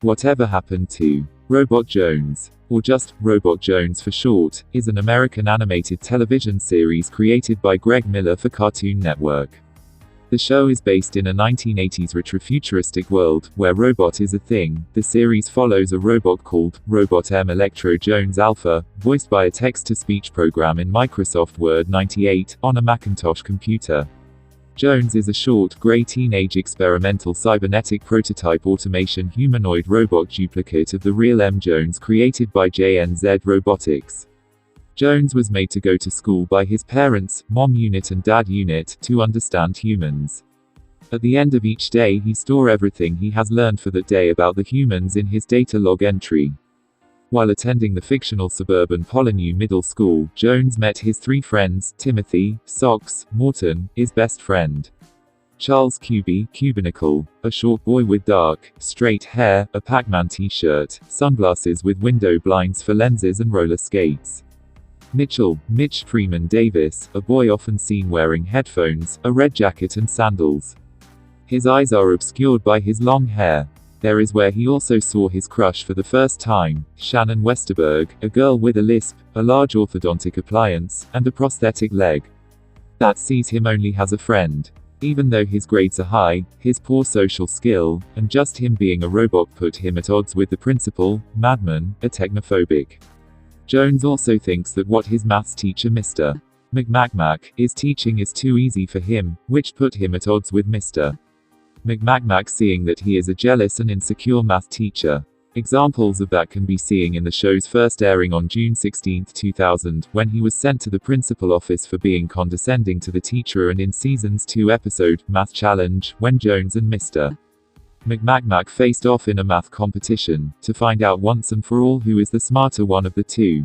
Whatever Happened to Robot Jones, or just Robot Jones for short, is an American animated television series created by Greg Miller for Cartoon Network. The show is based in a 1980s retrofuturistic world, where robot is a thing. The series follows a robot called Robot M Electro Jones Alpha, voiced by a text-to-speech program in Microsoft Word 98, on a Macintosh computer. Jones is a short, grey teenage experimental cybernetic prototype automation humanoid robot duplicate of the real M. Jones created by JNZ Robotics. Jones was made to go to school by his parents, Mom Unit and Dad Unit, to understand humans. At the end of each day he stores everything he has learned for that day about the humans in his data log entry. While attending the fictional suburban Polynew Middle School, Jones met his three friends: Timothy, Socks, Morton, his best friend, Charles Cubicle, a short boy with dark, straight hair, a Pac-Man t-shirt, sunglasses with window blinds for lenses and roller skates, Mitch Freeman Davis, a boy often seen wearing headphones, a red jacket and sandals. His eyes are obscured by his long hair. There is where he also saw his crush for the first time, Shannon Westerberg, a girl with a lisp, a large orthodontic appliance, and a prosthetic leg. That sees him only has a friend. Even though his grades are high, his poor social skill, and just him being a robot put him at odds with the principal, Madman, a technophobic. Jones also thinks that what his maths teacher Mr. McMacmac is teaching is too easy for him, which put him at odds with Mr. McMacmac, seeing that he is a jealous and insecure math teacher. Examples of that can be seen in the show's first airing on June 16, 2000, when he was sent to the principal office for being condescending to the teacher, and in Season's 2 episode, Math Challenge, when Jones and Mr. McMacmac faced off in a math competition, to find out once and for all who is the smarter one of the two.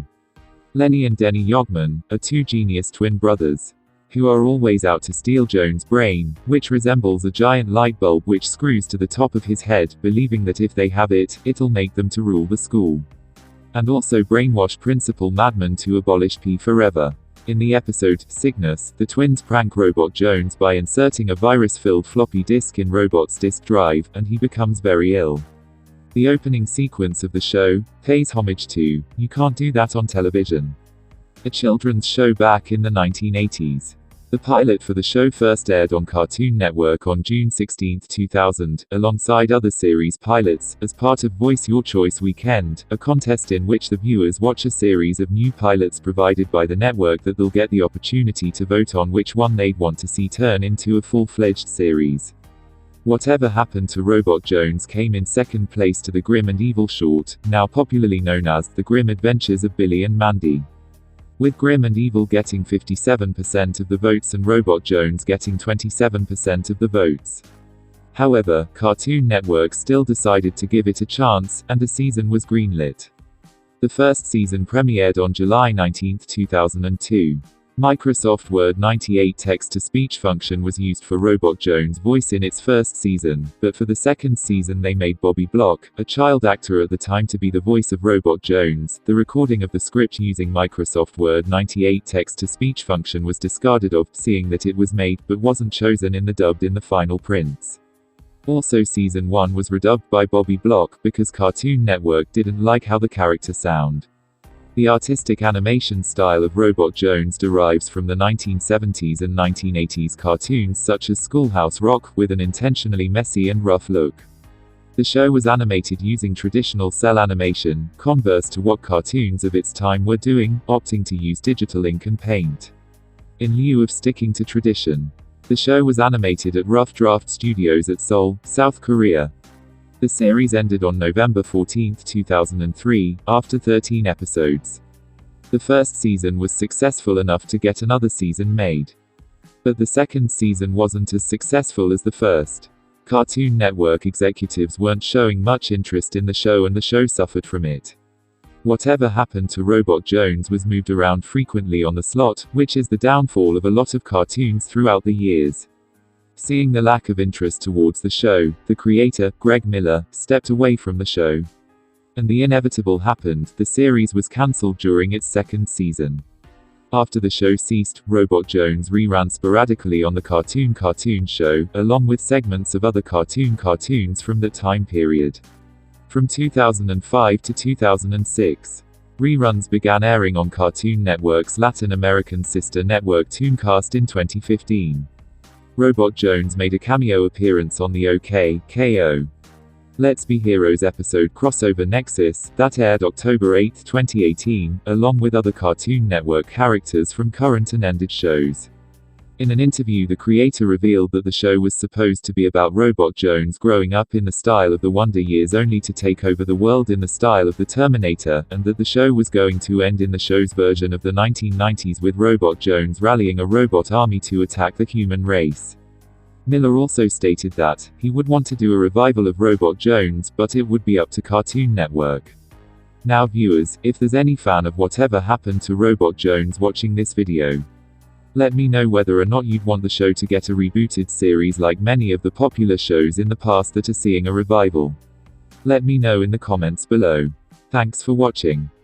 Lenny and Denny Yogman are two genius twin brothers, who are always out to steal Jones' brain, which resembles a giant light bulb which screws to the top of his head, believing that if they have it, it'll make them to rule the school. And also brainwash Principal Madman to abolish P forever. In the episode, Sickness, the twins prank Robot Jones by inserting a virus-filled floppy disk in Robot's disk drive, and he becomes very ill. The opening sequence of the show pays homage to "You Can't Do That on Television," a children's show back in the 1980s. The pilot for the show first aired on Cartoon Network on June 16, 2000, alongside other series pilots, as part of Voice Your Choice Weekend, a contest in which the viewers watch a series of new pilots provided by the network that they'll get the opportunity to vote on which one they'd want to see turn into a full-fledged series. Whatever Happened to Robot Jones came in second place to the Grim and Evil short, now popularly known as The Grim Adventures of Billy and Mandy, with Grim and Evil getting 57% of the votes and Robot Jones getting 27% of the votes. However, Cartoon Network still decided to give it a chance, and a season was greenlit. The first season premiered on July 19, 2002. Microsoft Word 98 text-to-speech function was used for Robot Jones' voice in its first season, but for the second season they made Bobby Block, a child actor at the time, to be the voice of Robot Jones. The recording of the script using Microsoft Word 98 text-to-speech function was discarded seeing that it was made, but wasn't chosen in the final prints. Also, Season 1 was redubbed by Bobby Block, because Cartoon Network didn't like how the character sound. The artistic animation style of Robot Jones derives from the 1970s and 1980s cartoons such as Schoolhouse Rock, with an intentionally messy and rough look. The show was animated using traditional cell animation, converse to what cartoons of its time were doing, opting to use digital ink and paint, in lieu of sticking to tradition. The show was animated at Rough Draft Studios at Seoul, South Korea. The series ended on November 14, 2003, after 13 episodes. The first season was successful enough to get another season made. But the second season wasn't as successful as the first. Cartoon Network executives weren't showing much interest in the show, and the show suffered from it. Whatever Happened to Robot Jones was moved around frequently on the slot, which is the downfall of a lot of cartoons throughout the years. Seeing the lack of interest towards the show, the creator, Greg Miller, stepped away from the show. And the inevitable happened: the series was cancelled during its second season. After the show ceased, Robot Jones reran sporadically on the Cartoon Show, along with segments of other cartoons from that time period. From 2005 to 2006. Reruns began airing on Cartoon Network's Latin American sister network Tooncast in 2015. Robot Jones made a cameo appearance on the OK! Let's Be Heroes episode Crossover Nexus, that aired October 8, 2018, along with other Cartoon Network characters from current and ended shows. In an interview, the creator revealed that the show was supposed to be about Robot Jones growing up in the style of the Wonder Years only to take over the world in the style of the Terminator, and that the show was going to end in the show's version of the 1990s with Robot Jones rallying a robot army to attack the human race. Miller also stated that he would want to do a revival of Robot Jones, but it would be up to Cartoon Network. Now viewers, if there's any fan of whatever happened to Robot Jones watching this video, let me know whether or not you'd want the show to get a rebooted series like many of the popular shows in the past that are seeing a revival. Let me know in the comments below. Thanks for watching.